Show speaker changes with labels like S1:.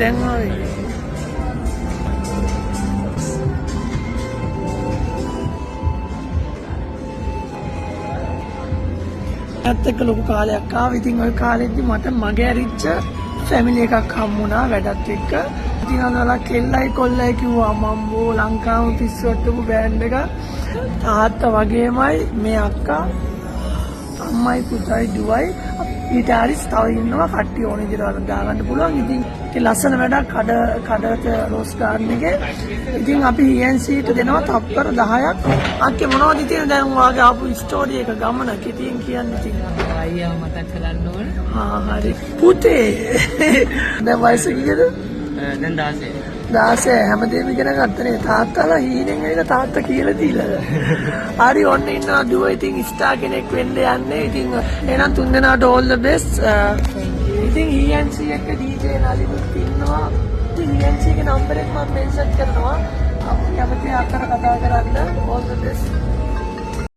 S1: දැන් ඔය ඇත්ත එක්ක ලොකු කාලයක් ආවා. ඉතින් ওই කාලෙද්දි මට මගේ ඇරිච්ච ෆැමිලි එකක් හම්බුණා වැඩත් එක්ක. ඉතින් අදලා කෙල්ලයි කොල්ලයි කිව්වා මම්බෝ ලංකාව පිස්සුවට්ටපු බෑන්ඩ් එක. තාත්තා වගේමයි මේ අක්කා අම්මයි පුතයි දුවයි ඊට හරිස් තව ඉන්නවා කට්ටිය ඕනේ විදිහට දාගන්න පුළුවන්. ඉතින් ඒ ලස්සන වැඩක් කඩට රෝස් ගාර්ඩන් එකේ. ඉතින් අපි ENC-ට දෙනවා තප්පර 10ක්. අක්කේ මොනවද ඉතින් දැන් ඔයාගේ ආපු ස්ටෝරි එක ගමනක ඉතින් කියන්නේ ඉතින්
S2: අයියා මතක් කරන්න ඕන.
S1: හරි. පුතේ දැන් වයස කීයද?
S2: දැන් 16.
S1: 16 හැමදේම ඉගෙන ගත්තනේ. තාත්තලා හීනෙන් ඇවිල්ලා තාත්තා කියලා දීලා. හරි ඔන්න ඉන්නවා දුව ඉතින් ස්ටාර් කෙනෙක් වෙන්න යන්නේ. ඉතින් එහෙනම් තුන් දෙනාට all the best. ඉතින් ENC එක DJ නලිනුත් ඉන්නවා. ඉතින් ENC එකේ නම්බර් එක මම මෙන්ෂන් කරනවා.